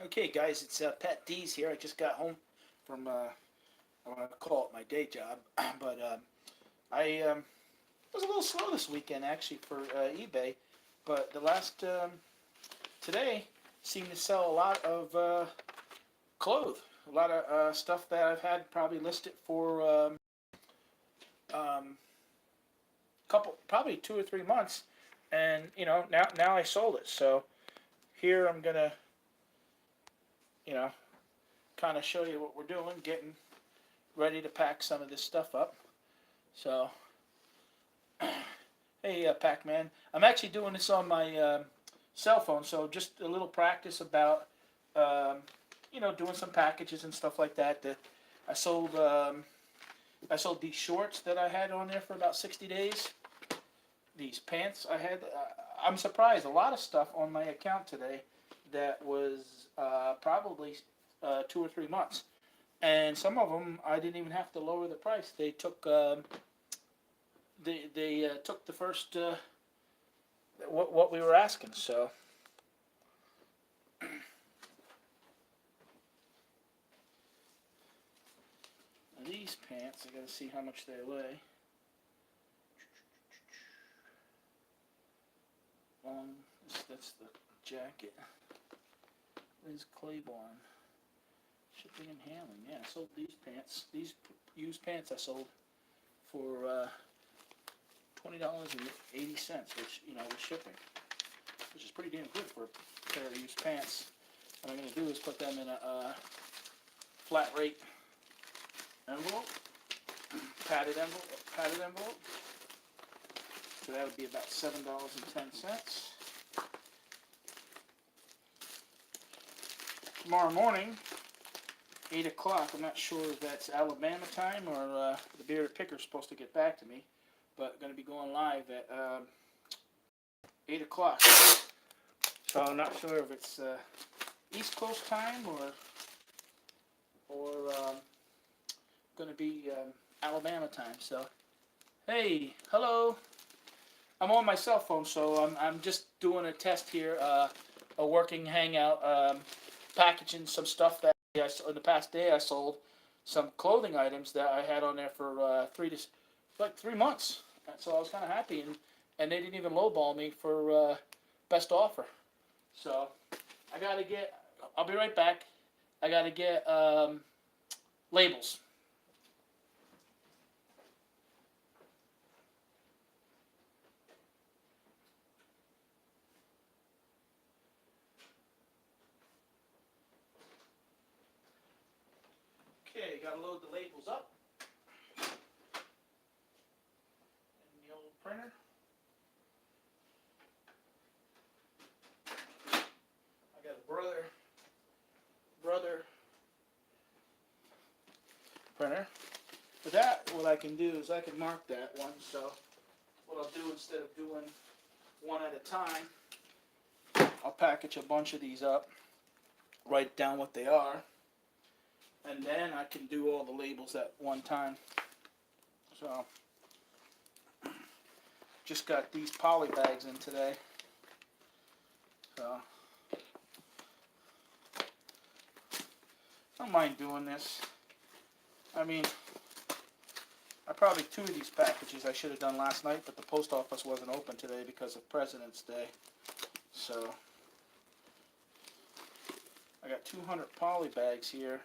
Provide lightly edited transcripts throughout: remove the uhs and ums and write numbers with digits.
Okay, guys, it's Patdees here. I just got home from I want to call it my day job, but I was a little slow this weekend actually for eBay, but the last today seemed to sell a lot of clothes, a lot of stuff that I've had probably listed for couple, probably 2 or 3 months, and now I sold it. So here I'm gonna you know kind of show you what we're doing, getting ready to pack some of this stuff up. So, hey, Pac-Man, I'm actually doing this on my cell phone, so just a little practice about, um, doing some packages and stuff like that. I sold, I sold these shorts that I had on there for about 60 days. These pants I had. I'm surprised. A lot of stuff on my account today that was probably 2 or 3 months. And some of them I didn't even have to lower the price. They took they took the first what we were asking. So these pants, I gotta see how much they weigh. That's the jacket. There's Claiborne. Shipping and handling. Yeah, I sold these pants. These used pants I sold for $20.80, which with shipping, which is pretty damn good for a pair of used pants. What I'm going to do is put them in a flat rate envelope, padded envelope. So that would be about $7.10. Tomorrow morning, 8 o'clock. I'm not sure if that's Alabama time or the Bearded Picker's supposed to get back to me, but going to be going live at 8 o'clock. So I'm not sure if it's East Coast time or going to be Alabama time. So, hey, hello. I'm on my cell phone, so I'm just doing a test here, a working Hangout, packaging some stuff that in the past day I sold some clothing items that I had on there for 3 months. So I was kind of happy, and they didn't even lowball me for best offer. So I gotta get. I'll be right back. I gotta get labels. Okay, gotta load the labels up. In the old printer. I got a brother printer. For that, what I can do is I can mark that one. So what I'll do, instead of doing one at a time, I'll package a bunch of these up, write down what they are, and then I can do all the labels at one time. So just got these poly bags in today. So I don't mind doing this. I mean, two of these packages I should have done last night, but the post office wasn't open today because of President's Day. So I got 200 poly bags here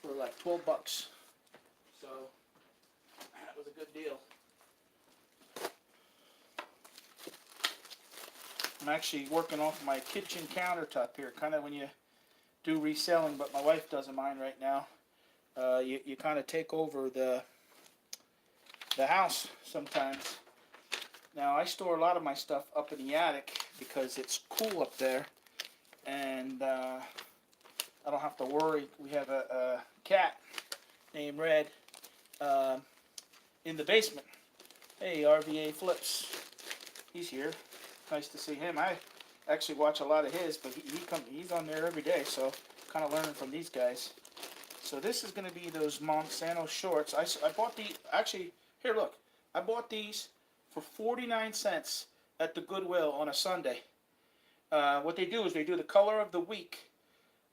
for like $12. So that was a good deal. I'm actually working off my kitchen countertop here, kind of when you do reselling, but my wife doesn't mind right now. You kind of take over the house sometimes. Now I store a lot of my stuff up in the attic because it's cool up there, and I don't have to worry. We have a cat named Red in the basement. Hey, RVA Flips. He's here. Nice to see him. I actually watch a lot of his, but he's on there every day, so kind of learning from these guys. So this is going to be those Monsanto shorts. I bought the, actually, here look, I bought these for 49 cents at the Goodwill on a Sunday. what they do is they do the color of the week,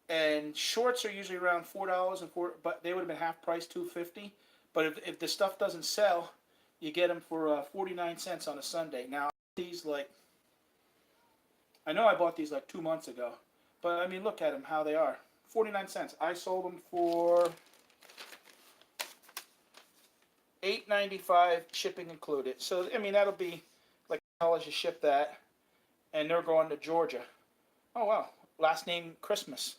and shorts are usually around $4 and but they would have been half price, $2.50. But if the stuff doesn't sell, you get them for 49 cents on a Sunday. Now these I know I bought these like 2 months ago, but I mean look at them how they are, 49 cents. I sold them for $8.95 shipping included. So I mean that'll be like $1 to ship that, and they're going to Georgia. Oh wow, last name Christmas.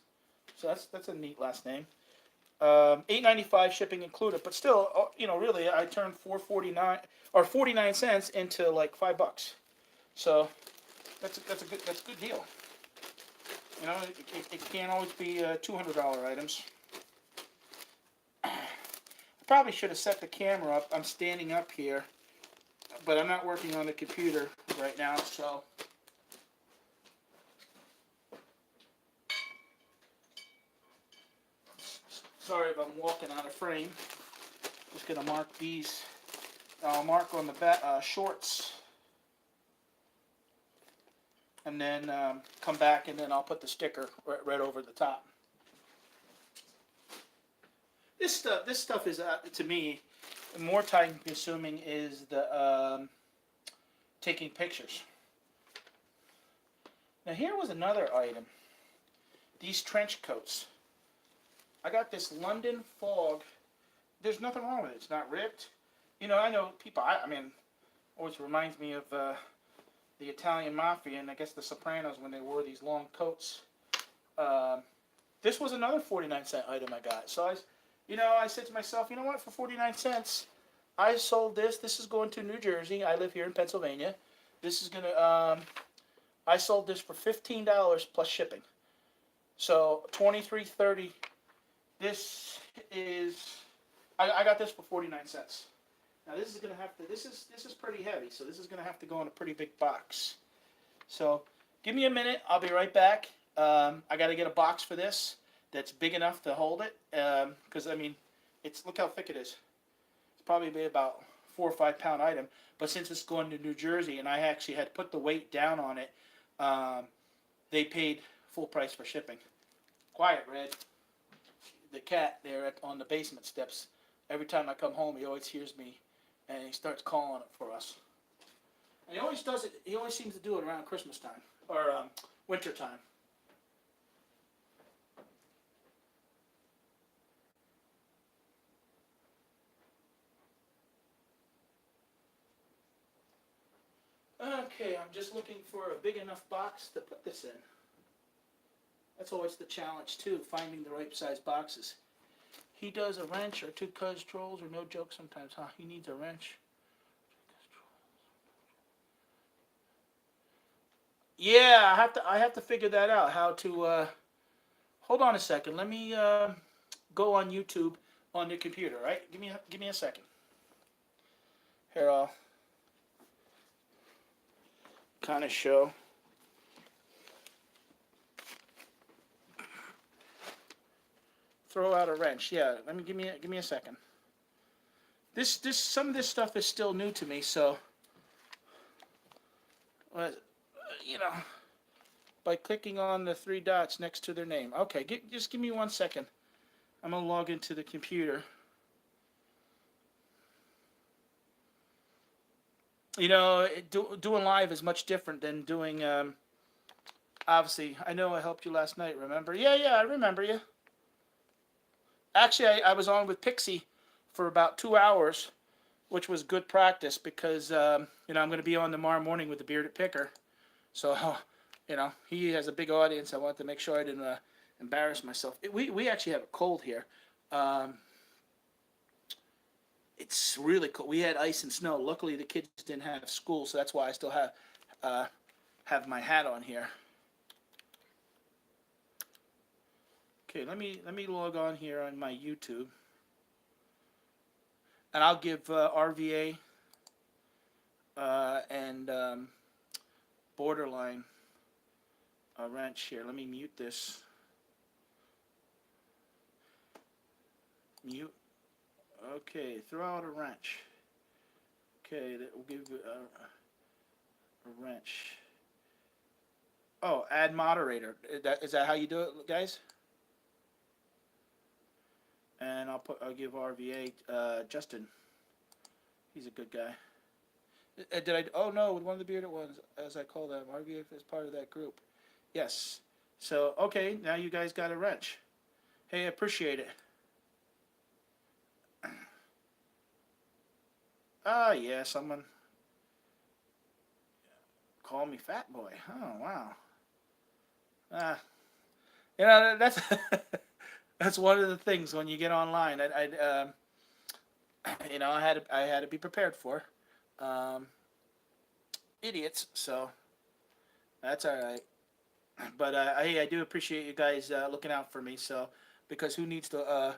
So that's a neat last name. $8.95 shipping included, but still, really, I turned $4.49 or 49 cents into like $5. So that's a good deal. It can't always be $200 items. I probably should have set the camera up. I'm standing up here, but I'm not working on the computer right now, so. Sorry if I'm walking out of frame. Just gonna mark these. I'll mark on the back shorts, and then come back, and then I'll put the sticker right over the top. This stuff is to me more time consuming is the taking pictures. Now here was another item. These trench coats. I got this London fog. There's nothing wrong with it. It's not ripped. I know people, I mean, always reminds me of the Italian Mafia and I guess the Sopranos when they wore these long coats. This was another 49-cent item I got. So I said to myself, you know what, for 49 cents, I sold this. This is going to New Jersey. I live here in Pennsylvania. This is going to, I sold this for $15 plus shipping. So $23.30. This is, I got this for 49 cents. Now this is gonna have to, this is pretty heavy, so this is gonna have to go in a pretty big box. So give me a minute, I'll be right back. I gotta get a box for this that's big enough to hold it, because I mean, look how thick it is. It's probably be about 4 or 5 pound item, but since it's going to New Jersey and I actually had put the weight down on it, they paid full price for shipping. Quiet, Red. The cat there on the basement steps. Every time I come home, he always hears me, and he starts calling it for us. And he always does it. He always seems to do it around Christmas time or winter time. Okay, I'm just looking for a big enough box to put this in. That's always the challenge too, finding the right size boxes. He does a wrench or 2 controls, or no joke sometimes, huh? He needs a wrench. Yeah, I have to figure that out. How to hold on a second. Let me go on YouTube on the computer, right? Give me a second. Here I'll kind of show. Throw out a wrench. Yeah, give me a second. Some of this stuff is still new to me, so by clicking on the 3 dots next to their name. Okay, just give me 1 second. I'm gonna log into the computer. Doing live is much different than doing. Obviously, I know I helped you last night. Remember? Yeah, I remember you. Actually, I was on with Pixie for about 2 hours, which was good practice because, I'm going to be on tomorrow morning with the Bearded Picker. So, he has a big audience. I wanted to make sure I didn't embarrass myself. We actually have a cold here. It's really cold. We had ice and snow. Luckily, the kids didn't have school, so that's why I still have my hat on here. Okay, let me log on here on my YouTube, and I'll give RVA and Borderline a wrench here. Let me mute this. Mute. Okay, throw out a wrench. Okay, that will give a wrench. Oh, add moderator. Is that how you do it, guys? And I'll give RVA Justin. He's a good guy. Did I? Oh no, one of the bearded ones, as I call them. RVA is part of that group. Yes. So okay, now you guys got a wrench. Hey, I appreciate it. Ah, yeah, someone called me fat boy. Oh wow. Ah, that's that's one of the things when you get online. I had to be prepared for um, idiots. So that's all right. But hey, I do appreciate you guys looking out for me. So because who needs to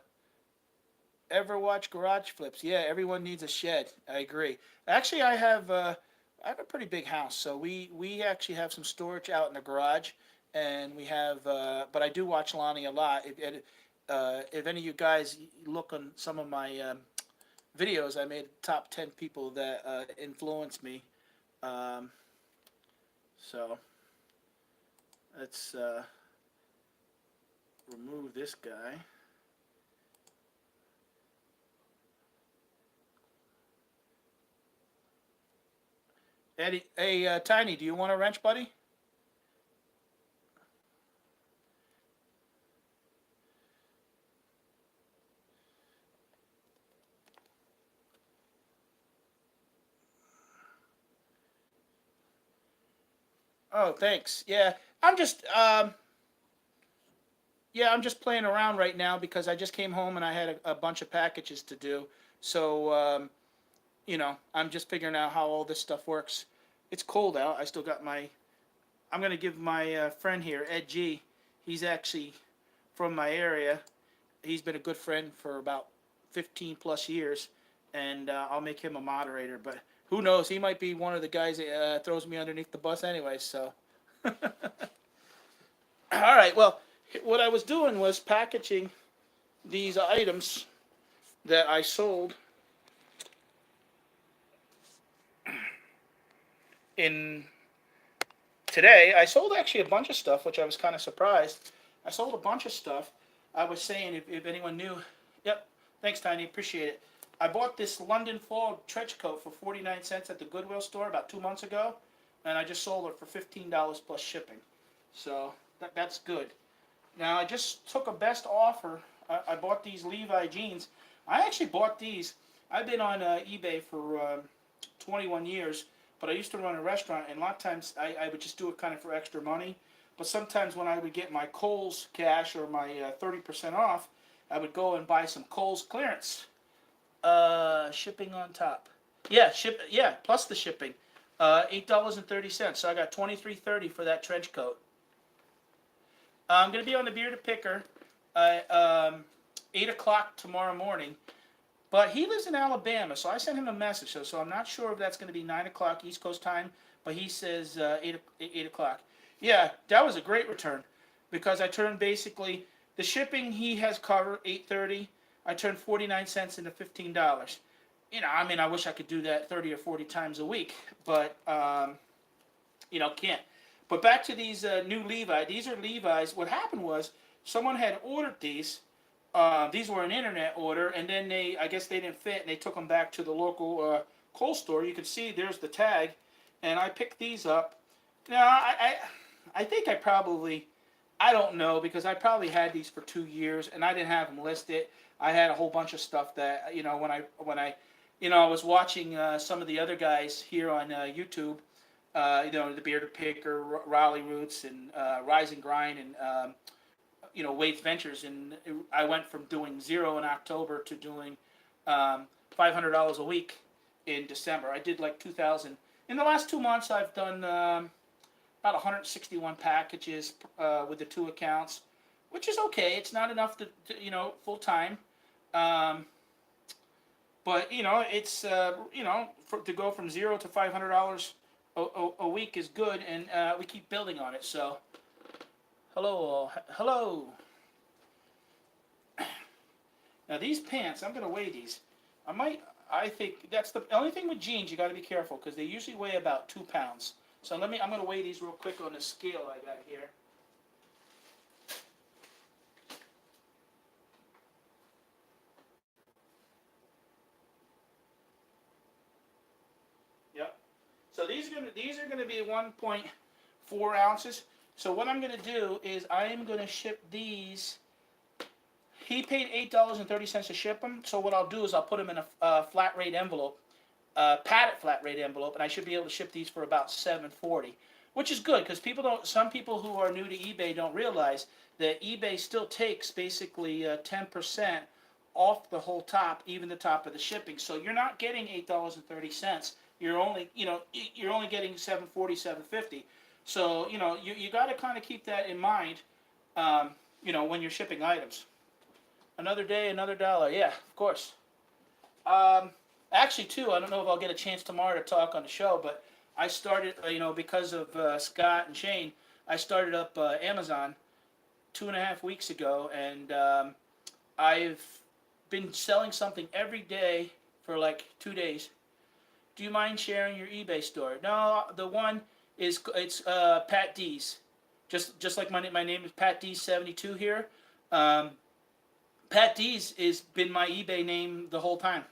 ever watch garage flips? Yeah, everyone needs a shed. I agree. Actually, I have a pretty big house, so we actually have some storage out in the garage, and we have. But I do watch Lonnie a lot. If any of you guys look on some of my videos, I made top 10 people that influenced me. Um, so let's remove this guy. Eddie, hey, Tiny, do you want a wrench, buddy? Oh, thanks. I'm just um, I'm just playing around right now because I just came home and I had a bunch of packages to do. So I'm just figuring out how all this stuff works. It's cold out. I still got my. I'm gonna give my friend here, Ed G. He's actually from my area. He's been a good friend for about 15 plus years, and I'll make him a moderator. But who knows? He might be one of the guys that throws me underneath the bus anyway. So, all right. Well, what I was doing was packaging these items that I sold in today. I sold actually a bunch of stuff, which I was kind of surprised. I sold a bunch of stuff. I was saying if anyone knew. Yep. Thanks, Tiny. Appreciate it. I bought this London fall trench coat for 49 cents at the Goodwill store about 2 months ago, and I just sold it for $15 plus shipping. So that's good. Now I just took a best offer. I bought these Levi jeans. I actually bought these. I've been on eBay for 21 years, but I used to run a restaurant, and a lot of times I would just do it kind of for extra money. But sometimes when I would get my Kohl's cash or my 30% off, I would go and buy some Kohl's clearance. Shipping on top. Yeah, plus the shipping. $8.30. So I got 23.30 for that trench coat. I'm gonna be on the Bearded Picker at 8 o'clock tomorrow morning. But he lives in Alabama, so I sent him a message. So I'm not sure if that's going to be 9 o'clock East Coast time, but he says 8 o'clock. Yeah, that was a great return because I turned basically the shipping he has covered 8.30. I turned 49 cents into $15. I mean, I wish I could do that 30 or 40 times a week, but can't. But back to these new Levi. These are Levi's. What happened was someone had ordered these. These were an internet order, and then I guess they didn't fit, and they took them back to the local Kohl's store. You can see there's the tag, and I picked these up. Now, I think I don't know, because I probably had these for 2 years, and I didn't have them listed. I had a whole bunch of stuff that, when I was watching some of the other guys here on YouTube, the Bearded Picker, Raleigh Roots, and Rise and Grind, and Wade's Ventures, and I went from doing zero in October to doing $500 a week in December. I did like 2,000. In the last 2 months, I've done about 161 packages with the two accounts, which is okay. It's not enough to full time, but it's to go from zero to $500 a week is good, and we keep building on it. So. Hello, hello. Now these pants, I'm gonna weigh these. I think that's the only thing with jeans. You got to be careful because they usually weigh about 2 pounds. So I'm going to weigh these real quick on the scale I got here. Yep. So these are going to be 1.4 ounces. So what I'm going to do is I am going to ship these. He paid $8.30 to ship them. So what I'll do is I'll put them in a flat rate envelope, padded flat rate envelope, and I should be able to ship these for about $7.40, which is good because some people who are new to eBay don't realize that eBay still takes basically 10% off the whole top, even the top of the shipping. So you're not getting $8.30. You're only getting $7.40, $7.50. So you got to kind of keep that in mind, when you're shipping items. Another day, another dollar. Yeah, of course. Actually, too, I don't know if I'll get a chance tomorrow to talk on the show, but I started, because of Scott and Shane, I started up Amazon 2.5 weeks ago, and I've been selling something every day for like 2 days. Do you mind sharing your eBay store? No, the one it's Patdees. Just like my name is Patdees 72 here. Patdees has been my eBay name the whole time.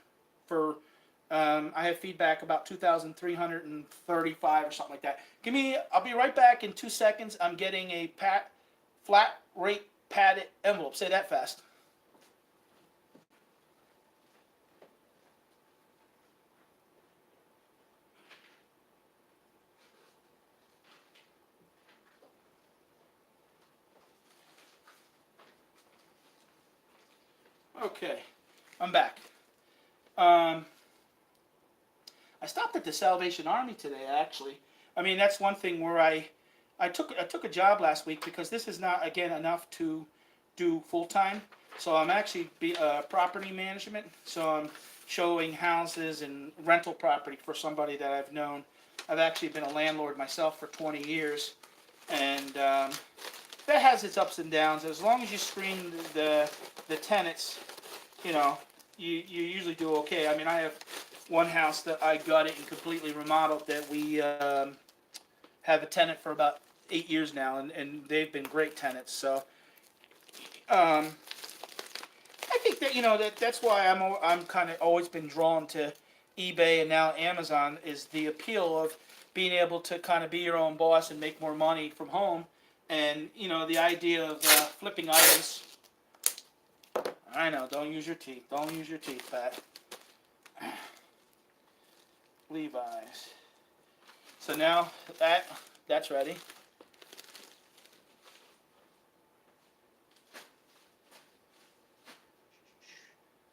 I have feedback about 2,335 or something like that. I'll be right back in 2 seconds. I'm getting a flat rate padded envelope. Say that fast. Okay, I'm back. I stopped at the Salvation Army today, actually. I mean, that's one thing where I took a job last week because this is not, again, enough to do full-time. So I'm actually property management. So I'm showing houses and rental property for somebody that I've known. I've actually been a landlord myself for 20 years. And that has its ups and downs. As long as you screen the tenants, you usually do okay. I mean, I have one house that I gutted and completely remodeled that we have a tenant for about 8 years now, and they've been great tenants. So I think that that's why I'm kind of always been drawn to eBay and now Amazon, is the appeal of being able to kind of be your own boss and make more money from home, and the idea of flipping items. I know, don't use your teeth. Don't use your teeth, Pat. Levi's. So now that's ready.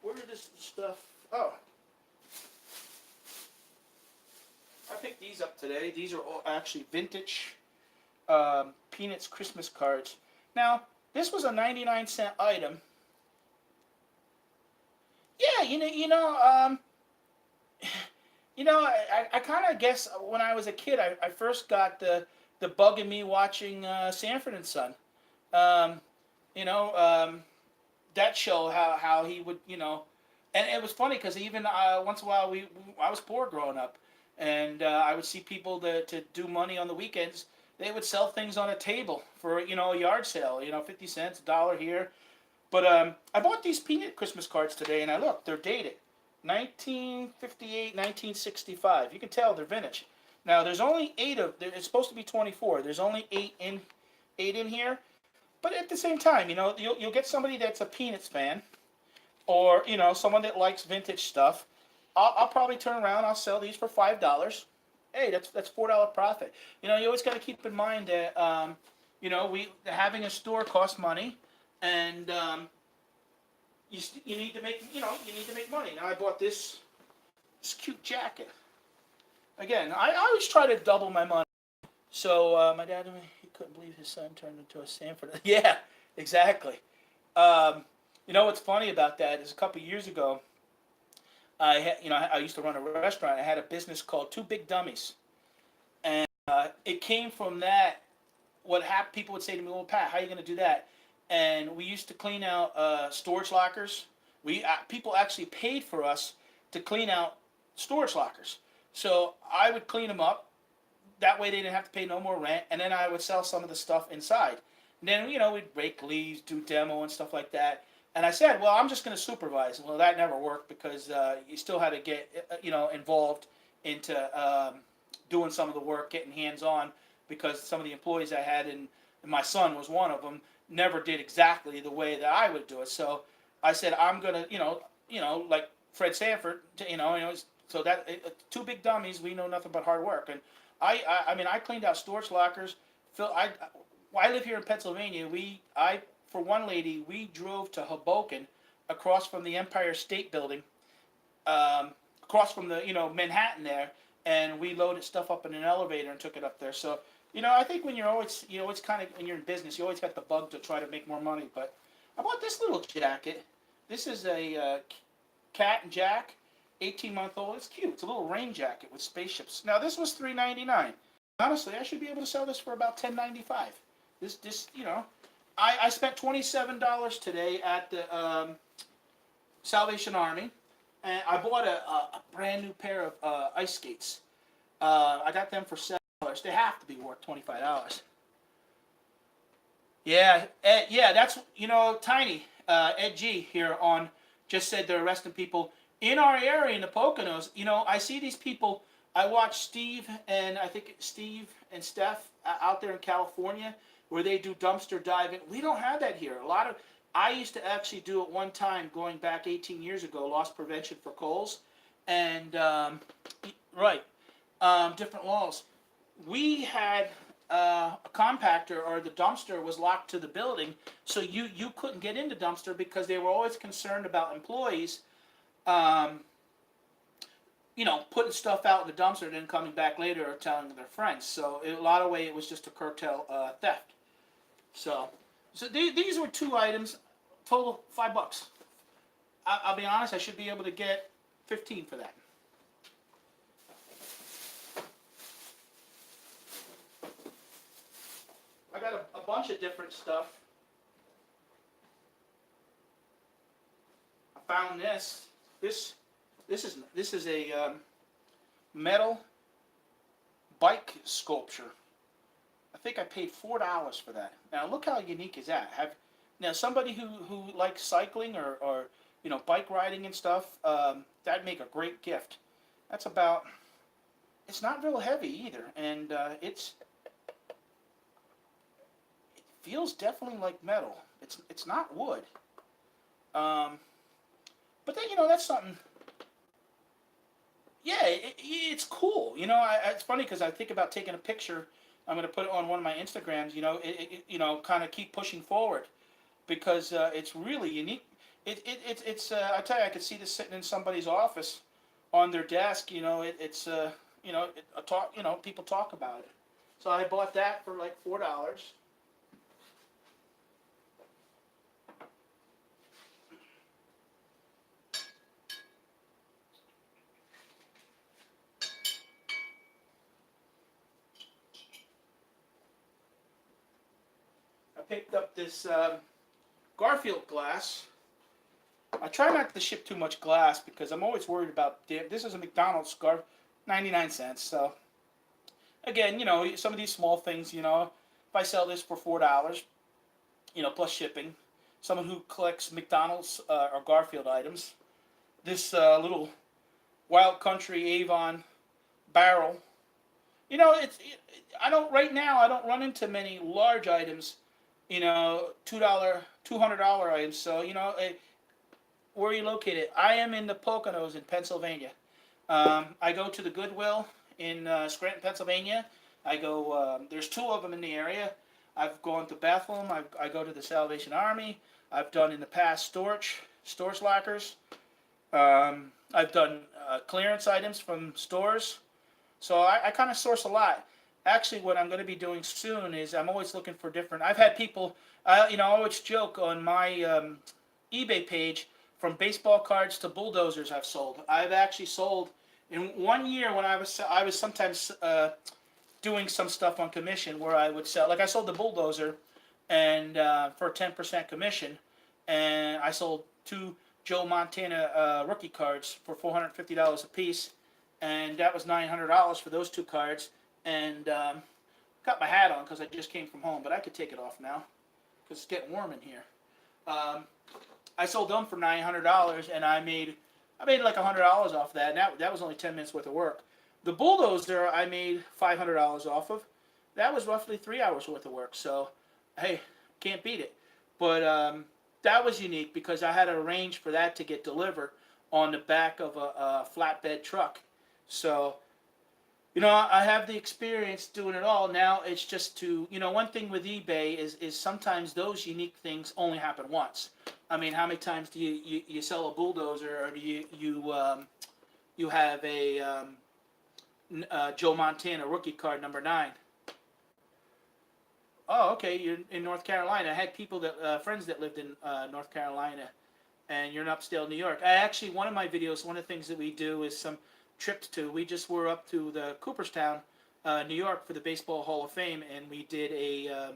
Where did this stuff? Oh, I picked these up today. These are all actually vintage Peanuts Christmas cards. Now, this was a 99-cent item. Yeah, I kind of guess when I was a kid, I first got the bug in me watching Sanford and Son. Um, that show how he would, and it was funny because even once in a while I was poor growing up, and I would see people to do money on the weekends. They would sell things on a table for a yard sale, 50 cents, $1 here. But I bought these Peanut Christmas cards today, and I looked, they're dated. 1958, 1965. You can tell they're vintage. Now, there's only 8 of them. It's supposed to be 24. There's only 8 in here. But at the same time, you'll get somebody that's a Peanuts fan, or, someone that likes vintage stuff. I'll probably turn around, I'll sell these for $5. Hey, that's $4 profit. You always got to keep in mind that, having a store costs money. And you need to make money. Now I bought this cute jacket. Again, I always try to double my money. So my dad, he couldn't believe his son turned into a Sanford. Yeah, exactly. What's funny about that is a couple years ago, I used to run a restaurant. I had a business called Two Big Dummies, and it came from that. What happened? People would say to me, "Well, Pat, how are you going to do that?" And we used to clean out storage lockers. People actually paid for us to clean out storage lockers. So I would clean them up, that way they didn't have to pay no more rent, and then I would sell some of the stuff inside. And then, we'd rake leaves, do demo and stuff like that. And I said, well, I'm just going to supervise. Well, that never worked because you still had to get, involved into doing some of the work, getting hands-on, because some of the employees I had, and my son was one of them, never did exactly the way that I would do it. So I said, I'm going to, like Fred Sanford, so that two big dummies, we know nothing but hard work. And I cleaned out storage lockers. I live here in Pennsylvania. For one lady, we drove to Hoboken, across from the Empire State Building, across from the Manhattan there, and we loaded stuff up in an elevator and took it up there. So I think when you're always it's kind of, when you're in business, you always got the bug to try to make more money. But I bought this little jacket. This is a Cat and Jack, 18-month-old. It's cute. It's a little rain jacket with spaceships. Now this was $3.99. Honestly, I should be able to sell this for about $10.95. This I spent $27 today at the Salvation Army, and I bought a brand new pair of ice skates. I got them for $7. They have to be worth $25. Yeah, that's Tiny Ed G here on just said they're arresting people in our area in the Poconos. I see these people. I watch Steve and Steph out there in California, where they do dumpster diving. We don't have that here. I used to actually do it one time going back 18 years ago, loss prevention for Kohl's, and different laws. We had a compactor, or the dumpster was locked to the building, so you couldn't get into dumpster because they were always concerned about employees, putting stuff out in the dumpster and then coming back later or telling their friends. So in a lot of ways, it was just to curtail theft. So these were two items, total $5. I'll be honest, I should be able to get 15 for that. I got a bunch of different stuff. I found this. This is a metal bike sculpture. I think I paid $4 for that. Now look how unique is that. Now somebody who likes cycling or bike riding and stuff, that'd make a great gift. That's about. It's not real heavy either, and it feels definitely like metal. It's not wood. But then that's something. Yeah, it's cool. It's funny because I think about taking a picture. I'm going to put it on one of my Instagrams. Kind of keep pushing forward, because it's really unique. It's. I tell you, I could see this sitting in somebody's office, on their desk. People talk about it. So I bought that for like $4. Picked up this Garfield glass. I try not to ship too much glass because I'm always worried about this is a McDonald's scarf, 99 cents. So again, some of these small things, if I sell this for $4, plus shipping. Someone who collects McDonald's or Garfield items. This little Wild Country Avon barrel. I don't run into many large items. $200 items. So, where are you located? I am in the Poconos in Pennsylvania. I go to the Goodwill in Scranton, Pennsylvania. I go, there's two of them in the area. I've gone to Bethlehem. I go to the Salvation Army. I've done in the past storage lockers. I've done clearance items from stores. So I kind of source a lot. Actually, what I'm going to be doing soon is I'm always looking for different. I've had people, I always joke on my eBay page, from baseball cards to bulldozers I've sold. I've actually sold in 1 year when I was sometimes doing some stuff on commission where I would sell. Like I sold the bulldozer, and for a 10% commission, and I sold 2 Joe Montana rookie cards for $450 a piece, and that was $900 for those 2 cards. and got my hat on because I just came from home, but I could take it off now because it's getting warm in here. I sold them for $900, and I made like $100 off that, and that was only 10 minutes worth of work. The bulldozer I made $500 off of. That was roughly 3 hours worth of work. So, hey, can't beat it. But that was unique because I had to arrange for that to get delivered on the back of a flatbed truck. So, I have the experience doing it all. Now it's just to, one thing with eBay is sometimes those unique things only happen once. I mean, how many times do you sell a bulldozer, or do you have a Joe Montana rookie card number 9? Oh, okay, you're in North Carolina. I had people friends that lived in North Carolina, and you're in upstate New York. One of my videos, one of the things that we do is some trips to. We just were up to the Cooperstown, New York for the Baseball Hall of Fame, and we did a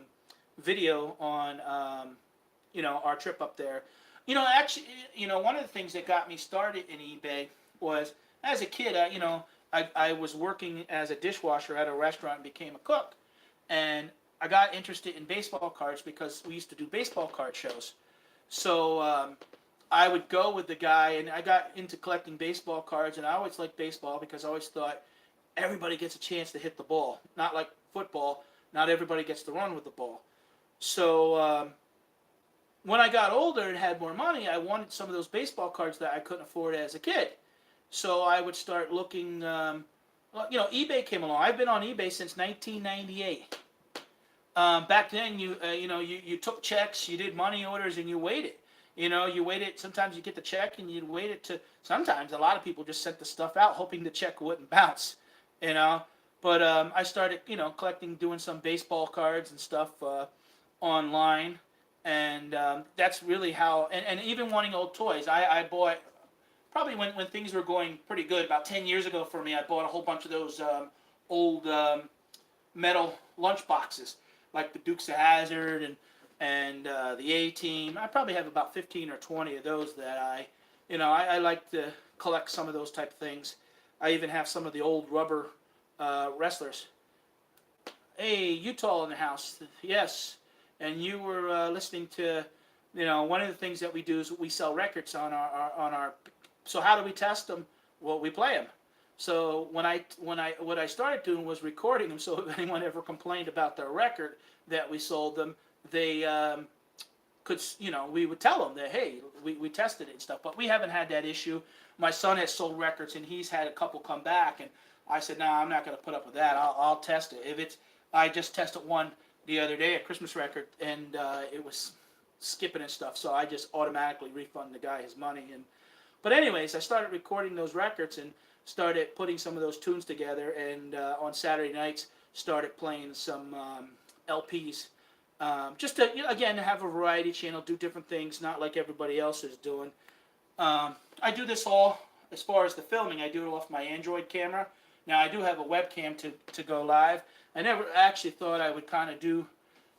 video on, our trip up there. One of the things that got me started in eBay was, as a kid, I was working as a dishwasher at a restaurant and became a cook, and I got interested in baseball cards because we used to do baseball card shows. So I would go with the guy, and I got into collecting baseball cards, and I always liked baseball because I always thought everybody gets a chance to hit the ball. Not like football, not everybody gets to run with the ball. So when I got older and had more money, I wanted some of those baseball cards that I couldn't afford as a kid. So I would start looking, eBay came along. I've been on eBay since 1998. Back then, you took checks, you did money orders, and you waited. You waited. Sometimes you get the check, and you wait it to. Sometimes a lot of people just sent the stuff out, hoping the check wouldn't bounce. But I started, collecting, doing some baseball cards and stuff online, and that's really how. And even wanting old toys. I bought probably when things were going pretty good about 10 years ago for me. I bought a whole bunch of those old metal lunch boxes, like the Dukes of Hazzard and the A-Team. I probably have about 15 or 20 of those that I like to collect some of those type of things. I even have some of the old rubber wrestlers. Hey, Utah in the house. Yes. And you were listening to, one of the things that we do is we sell records on our. So how do we test them? Well, we play them. So what I started doing was recording them. So if anyone ever complained about their record that we sold them, they could, we would tell them that, hey, we tested it and stuff. But we haven't had that issue. My son has sold records, and he's had a couple come back, and I said, no, I'm not going to put up with that. I'll test it. I just tested one the other day, a Christmas record, and it was skipping and stuff. So I just automatically refund the guy his money. But anyways, I started recording those records and started putting some of those tunes together, and on Saturday nights started playing some LPs. Just to, again, have a variety channel, do different things, not like everybody else is doing. I do this all, as far as the filming, I do it off my Android camera. Now, I do have a webcam to go live. I never actually thought I would kind of do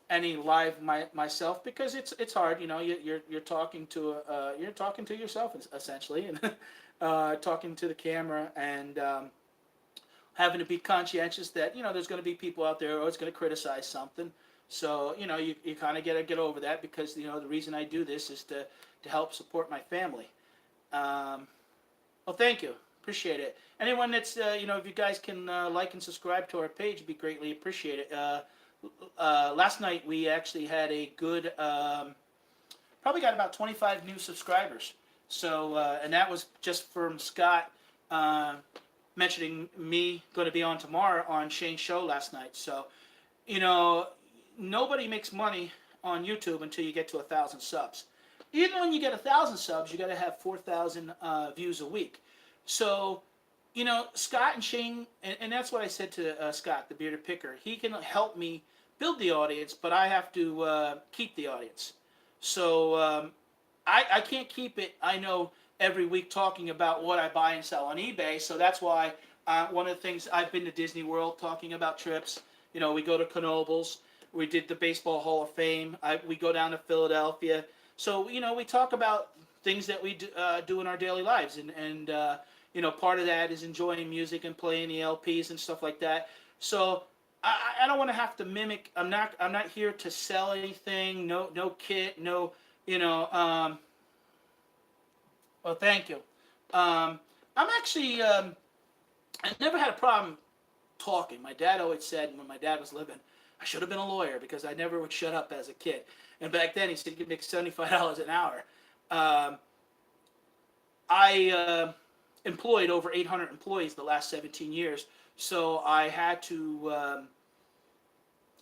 any live myself because it's hard. You're talking to yourself essentially, and talking to the camera, and having to be conscientious that there's going to be people out there who's going to criticize something. So you kind of get over that because the reason I do this is to help support my family. Well, thank you. Appreciate it. Anyone that's, if you guys can like and subscribe to our page, it'd be greatly appreciated. Last night we actually had a good, probably got about 25 new subscribers. So, and that was just from Scott mentioning me going to be on tomorrow on Shane's show last night. So, nobody makes money on YouTube until you get to 1,000 subs. Even when you get 1,000 subs, you got to have 4,000 views a week. So, Scott and Shane, and that's what I said to Scott, the bearded picker. He can help me build the audience, but I have to keep the audience. So I can't keep it, I know, every week talking about what I buy and sell on eBay. So that's why one of the things, I've been to Disney World talking about trips. We go to Knoebel's. We did the Baseball Hall of Fame. We go down to Philadelphia. So, we talk about things that we do in our daily lives. And part of that is enjoying music and playing the LPs and stuff like that. So I don't want to have to mimic. I'm not here to sell anything. No kit. No, you know. Well, thank you. I'm actually. I never had a problem talking. My dad always said when my dad was living, I should have been a lawyer because I never would shut up as a kid. And back then he said you could make $75 an hour. Um, I employed over 800 employees the last 17 years, so I had to.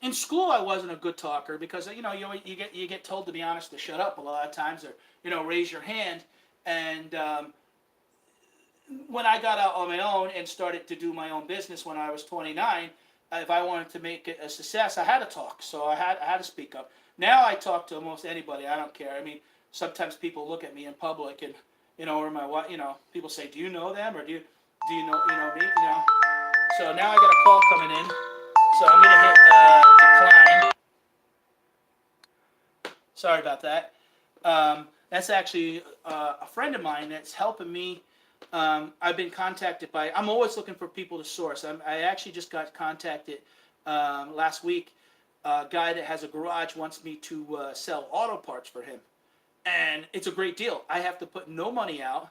In school, I wasn't a good talker because you get told to be honest to shut up a lot of times, or raise your hand. And when I got out on my own and started to do my own business when I was 29, if I wanted to make it a success, I had to talk. So I had to speak up. Now I talk to almost anybody. I don't care. I mean, sometimes people look at me in public and or my wife, people say, "Do you know them?" or "Do you know me?" So now I got a call coming in. So I'm gonna hit decline. Sorry about that. That's actually a friend of mine that's helping me. I've been contacted by. I'm always looking for people to source. I actually just got contacted last week. A guy that has a garage wants me to sell auto parts for him, and it's a great deal. I have to put no money out,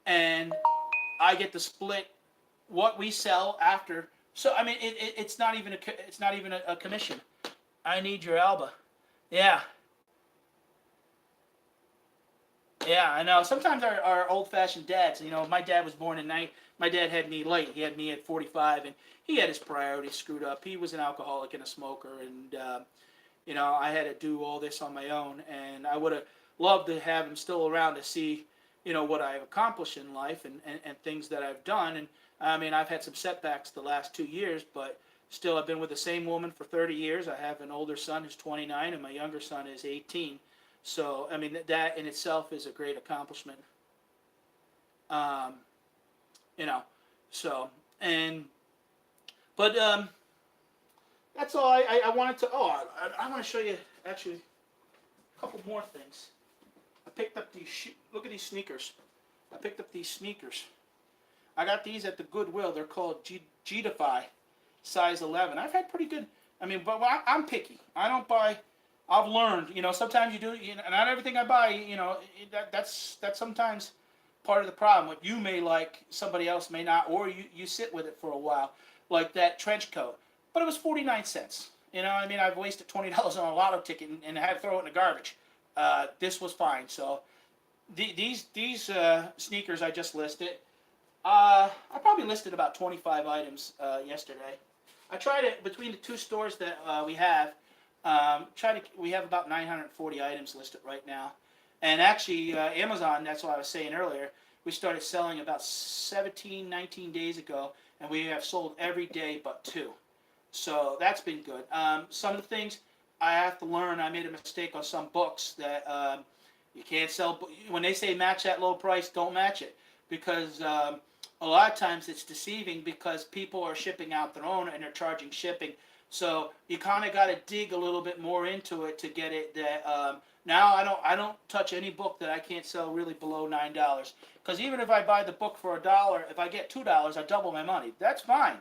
and I get to split what we sell after. So I mean, it's not even a commission. I need your Alba. Yeah. Yeah, I know. Sometimes our old-fashioned dads, my dad was born in my dad had me late. He had me at 45, and he had his priorities screwed up. He was an alcoholic and a smoker, and I had to do all this on my own. And I would have loved to have him still around to see, what I've accomplished in life and things that I've done. And I mean, I've had some setbacks the last 2 years, but still, I've been with the same woman for 30 years. I have an older son who's 29, and my younger son is 18. So, I mean, that in itself is a great accomplishment. Um, so, but that's all I wanted to, I want to show you, actually, a couple more things. I picked up these, look at these sneakers. I picked up these sneakers. I got these at the Goodwill. They're called G-Defy, size 11. I've had pretty good, but I'm picky. I don't buy. I've learned, sometimes you do, not everything I buy, that's sometimes part of the problem. What you may like, somebody else may not, or you sit with it for a while, like that trench coat. But it was 49 cents. I've wasted $20 on a lotto ticket and I had to throw it in the garbage. This was fine. So these sneakers I just listed, I probably listed about 25 items yesterday. I tried it between the two stores that we have. We have about 940 items listed right now. And actually, Amazon, that's what I was saying earlier, we started selling about 17, 19 days ago, and we have sold every day but 2. So that's been good. Some of the things I have to learn, I made a mistake on some books that you can't sell. When they say match that low price, don't match it. Because a lot of times it's deceiving because people are shipping out their own and they're charging shipping. So you kind of got to dig a little bit more into it to get it. That now I don't touch any book that I can't sell really below $9. Because even if I buy the book for $1, if I get $2, I double my money. That's fine.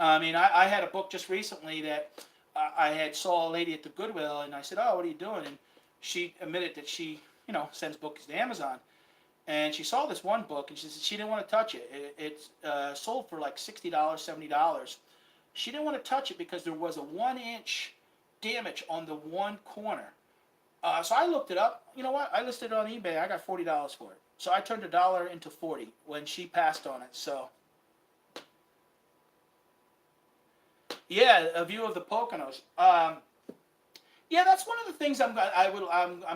I had a book just recently that I had saw a lady at the Goodwill, and I said, "Oh, what are you doing?" And she admitted that she sends books to Amazon, and she saw this one book, and she said she didn't want to touch it. It's sold for like $60, $70. She didn't want to touch it because there was a 1-inch damage on the one corner. So I looked it up. You know what? I listed it on eBay. I got $40 for it. So I turned $1 into 40 when she passed on it. So yeah, a view of the Poconos. Yeah, that's one of the things I'm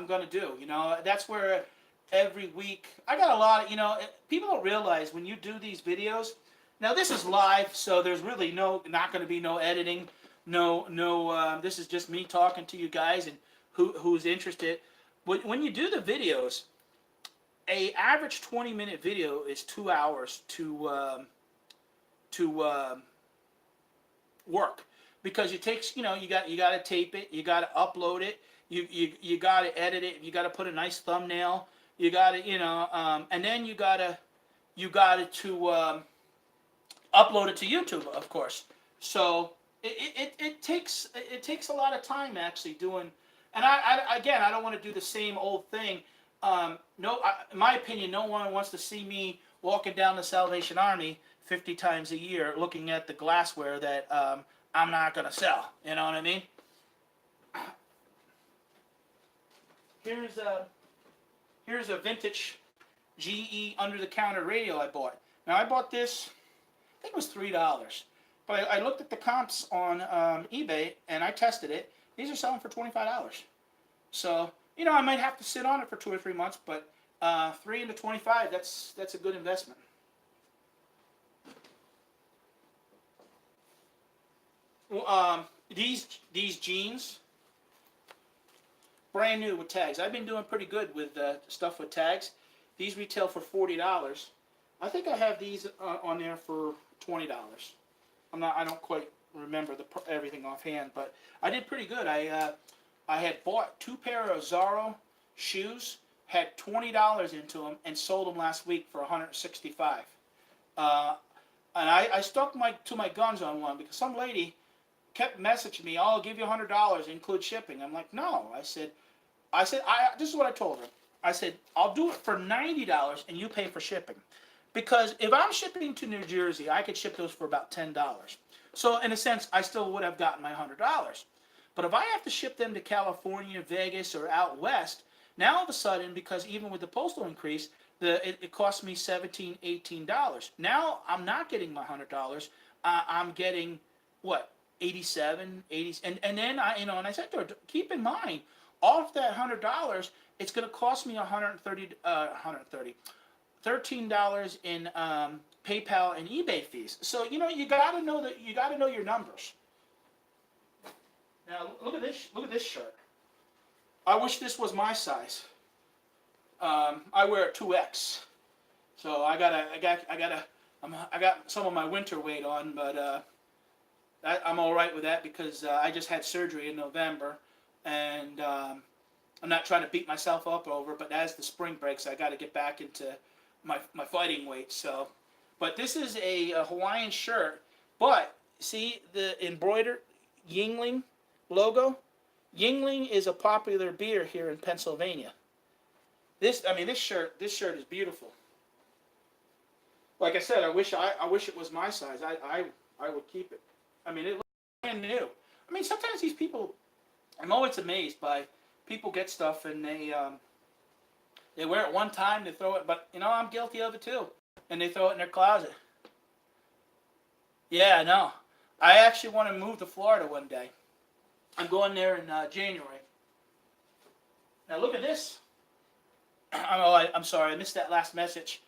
going to do. That's where every week I got a lot of people don't realize when you do these videos. Now this is live, so there's really not going to be no editing, no. This is just me talking to you guys and who's interested. When you do the videos, a average 20-minute video is 2 hours to work because it takes you got to tape it, you got to upload it, you got to edit it, you got to put a nice thumbnail, you got to and then you got to upload it to YouTube, of course. So it takes a lot of time actually doing. And again, I don't want to do the same old thing. No, in my opinion, no one wants to see me walking down the Salvation Army 50 times a year looking at the glassware that I'm not going to sell. You know what I mean? Here's a here's a vintage GE under the counter radio I bought. Now I bought this, I think it was $3, but I looked at the comps on eBay and I tested it. These are selling for $25. So I might have to sit on it for 2 or 3 months, but 3 into 25, that's a good investment. These jeans, brand new with tags. I've been doing pretty good with stuff with tags. These retail for $40. I think I have these on there for $20. I don't quite remember everything offhand, but I did pretty good. I had bought 2 pair of Zorro shoes, had $20 into them, and sold them last week for $165. And I stuck to my guns on one because some lady kept messaging me, "Oh, I'll give you $100, include shipping." I'm like, no. I said, this is what I told her. I said, I'll do it for $90 and you pay for shipping. Because if I'm shipping to New Jersey, I could ship those for about $10. So in a sense, I still would have gotten my $100. But if I have to ship them to California, Vegas, or out west, now all of a sudden, because even with the postal increase, it costs me $17, $18. Now I'm not getting my $100. I'm getting, what, 87, 80, and then and I said to her, keep in mind, off that $100, it's going to cost me $13 in PayPal and eBay fees. So you got to know your numbers. Now look at this shirt. I wish this was my size. I wear a 2X, so I got some of my winter weight on, but I'm all right with that because I just had surgery in November, and I'm not trying to beat myself up over. But as the spring breaks, I got to get back into my fighting weight. So, but this is a Hawaiian shirt. But see the embroidered Yingling logo. Yingling is a popular beer here in Pennsylvania. This shirt is beautiful. Like I said, I wish it was my size. I would keep it. It looks brand new. Sometimes these people, I'm always amazed by people get stuff and they wear it one time, they throw it, but I'm guilty of it too, and they throw it in their closet. Yeah, no. I actually want to move to Florida one day. I'm going there in January. Now look at this. I'm sorry, I missed that last message.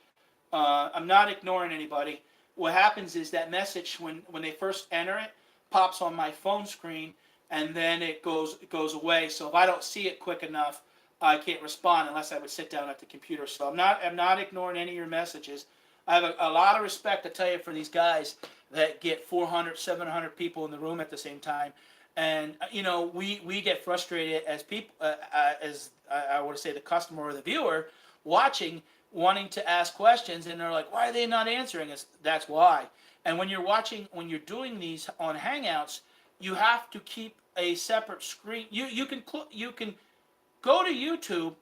I'm not ignoring anybody. What happens is that message, when they first enter it, pops on my phone screen, and then it goes away. So if I don't see it quick enough, I can't respond unless I would sit down at the computer. So I'm not ignoring any of your messages. I have a lot of respect, I tell you, for these guys that get 400, 700 people in the room at the same time. And we get frustrated as people, as I would say the customer or the viewer watching, wanting to ask questions, and they're like, "Why are they not answering us?" That's why. And when you're doing these on Hangouts, you have to keep a separate screen. You can go to YouTube,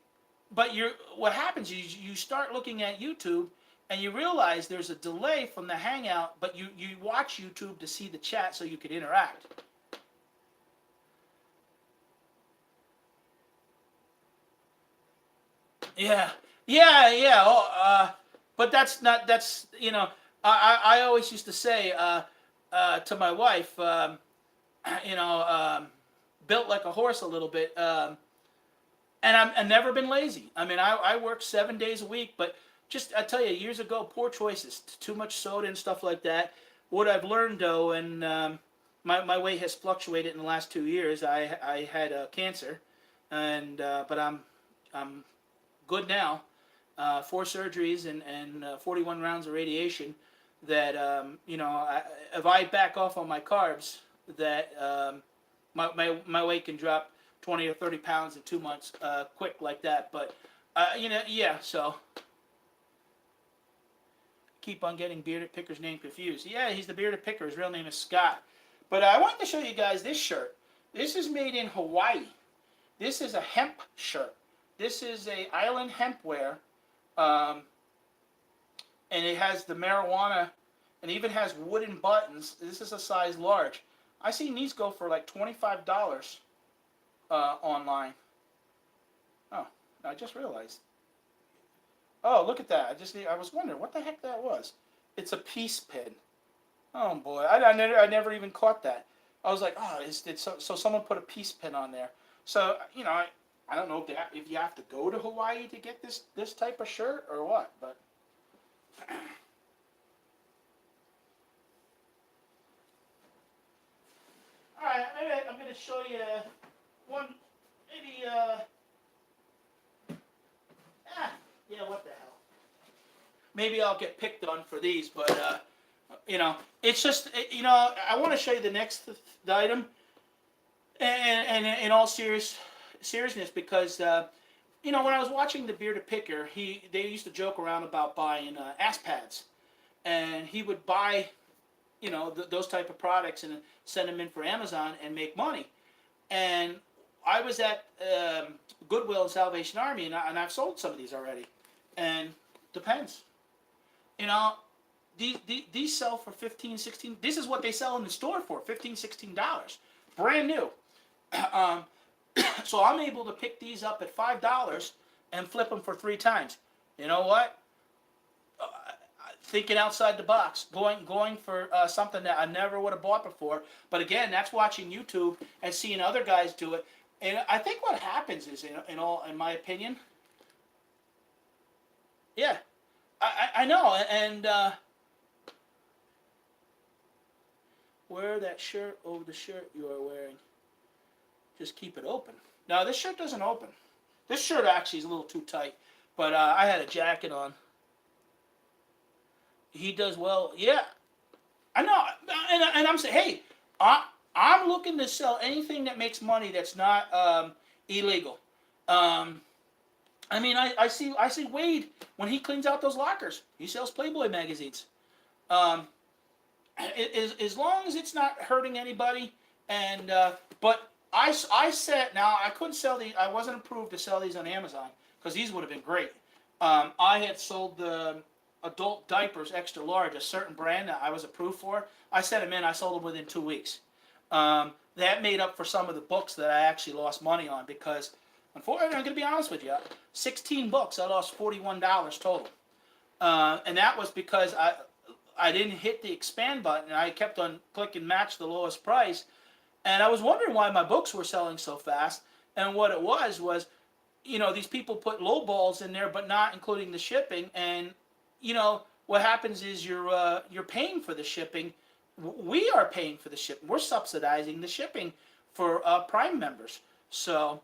but what happens is you start looking at YouTube and you realize there's a delay from the Hangout, but you watch YouTube to see the chat so you can interact. Yeah. But that's not. I always used to say to my wife, built like a horse a little bit, and I've never been lazy. I work 7 days a week, but I tell you, years ago, poor choices, too much soda and stuff like that. What I've learned though, and my weight has fluctuated in the last 2 years. I had cancer, and but I'm good now. 4 surgeries and 41 rounds of radiation. That if I back off on my carbs, that my weight can drop 20 or 30 pounds in 2 months, quick like that. But yeah. So keep on getting Bearded Picker's name confused. Yeah, he's the Bearded Picker. His real name is Scott. But I wanted to show you guys this shirt. This is made in Hawaii. This is a hemp shirt. This is a island hemp wear. And it has the marijuana, and even has wooden buttons. This is a size large. I seen these go for like $25 online. Oh, I just realized. Oh, look at that. I was wondering what the heck that was. It's a peace pin. Oh boy, I never even caught that. I was like, oh, so someone put a peace pin on there. So, you know, I don't know if you have to go to Hawaii to get this type of shirt or what, but all right, maybe I'm going to show you one, maybe, yeah, what the hell. Maybe I'll get picked on for these, but, you know, it's just, you know, I want to show you the next item, and in all seriousness, because, you know, when I was watching the Bearded Picker, they used to joke around about buying ass pads, and he would buy, you know, those type of products and send them in for Amazon and make money. And I was at Goodwill and Salvation Army, and I've sold some of these already. And depends, you know, these sell for $15, $16. This is what they sell in the store for, $15, $16, brand new. So I'm able to pick these up at $5 and flip them for 3 times. You know what? Thinking outside the box, going for something that I never would have bought before. But again, that's watching YouTube and seeing other guys do it. And I think what happens is, in my opinion, yeah, I know. And wear that shirt over the shirt you are wearing. Just keep it open. Now this shirt doesn't open. This shirt actually is a little too tight. But I had a jacket on. He does well. Yeah, I know. And I'm saying, hey, I'm looking to sell anything that makes money that's not illegal. I mean, I see Wade when he cleans out those lockers. He sells Playboy magazines. As long as it's not hurting anybody, and but I said, now I couldn't sell these. I wasn't approved to sell these on Amazon because these would have been great. I had sold the adult diapers extra large, a certain brand that I was approved for. I sent them in. I sold them within 2 weeks. That made up for some of the books that I actually lost money on because, unfortunately, I'm going to be honest with you, 16 books I lost $41 total, and that was because I didn't hit the expand button. I kept on clicking match the lowest price, and I was wondering why my books were selling so fast. And what it was, you know, these people put low balls in there, but not including the shipping. And you know what happens is you're paying for the shipping. We are paying for the shipping. We're subsidizing the shipping for Prime members. So,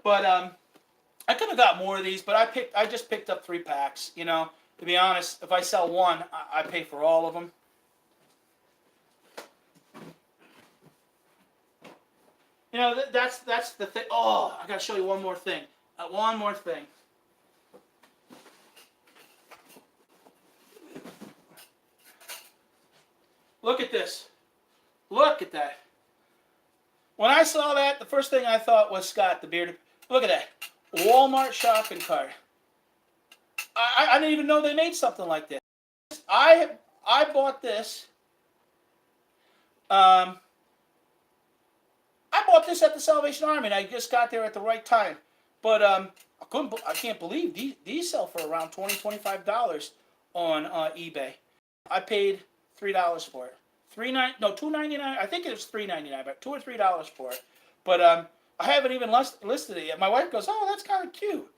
but I could have got more of these, but I just picked up 3 packs. You know, to be honest, if I sell one, I pay for all of them. You know, that's the thing. Oh, I gotta show you one more thing. One more thing. Look at this. Look at that. When I saw that, the first thing I thought was Scott the Bearded. Look at that. Walmart shopping cart. I didn't even know they made something like this. I bought this. I bought this at the Salvation Army, and I just got there at the right time. But I can't believe these sell for around $20, $25 on eBay. I paid $3 for it. $2.99. I think it was $3.99, but $2 or $3 for it. But I haven't even listed it yet. My wife goes, "Oh, that's kind of cute."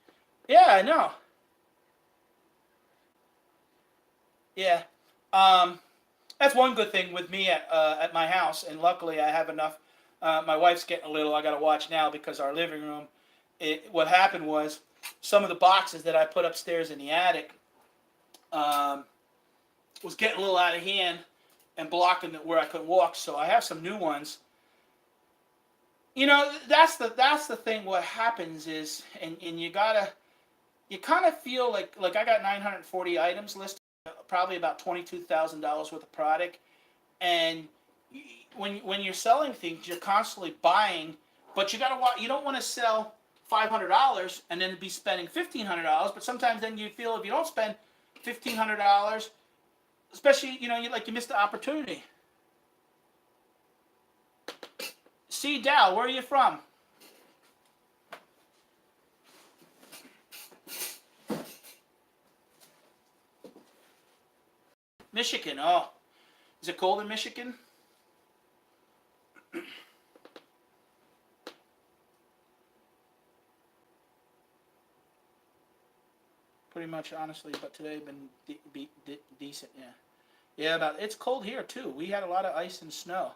Yeah, I know. Yeah, that's one good thing with me at my house, and luckily I have enough. My wife's getting a little. I got to watch now because our living room. What happened was some of the boxes that I put upstairs in the attic was getting a little out of hand and blocking where I could walk. So I have some new ones. You know, that's the thing. What happens is, and you kind of feel like I got 940 items listed, probably about $22,000 worth of product, and when you're selling things, you're constantly buying, but you don't want to sell $500 and then be spending $1,500. But sometimes then you feel if you don't spend $1,500, especially you missed the opportunity. C. Dow, where are you from? Michigan. Oh, is it cold in Michigan? Pretty much, honestly, but today been decent. Yeah, yeah. It's cold here too. We had a lot of ice and snow.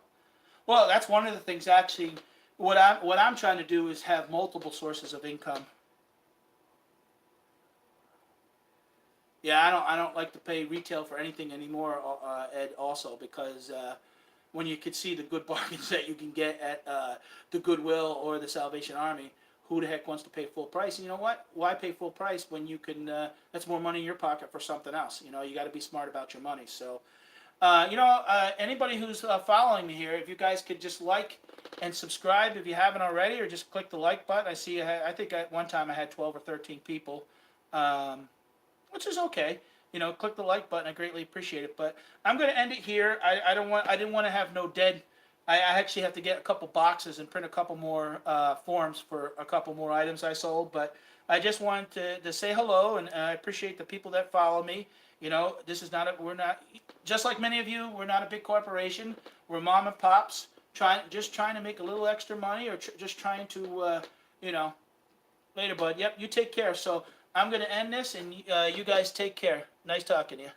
Well, that's one of the things actually. What I'm trying to do is have multiple sources of income. Yeah, I don't like to pay retail for anything anymore, Ed. Also, because when you could see the good bargains that you can get at the Goodwill or the Salvation Army, who the heck wants to pay full price? And you know what? Why pay full price when you can? That's more money in your pocket for something else. You got to be smart about your money. So, anybody who's following me here, if you guys could just like and subscribe if you haven't already, or just click the like button. I see. I think at one time I had 12 or 13 people. Which is okay. Click the like button. I greatly appreciate it. But I'm going to end it here. I didn't want to have no dead. I actually have to get a couple boxes and print a couple more forms for a couple more items I sold. But I just wanted to say hello, and I appreciate the people that follow me. This is we're not, just like many of you, we're not a big corporation. We're mom and pops just trying to make a little extra money, or just trying to, later, bud. Yep, you take care. So I'm going to end this, and you guys take care. Nice talking to you.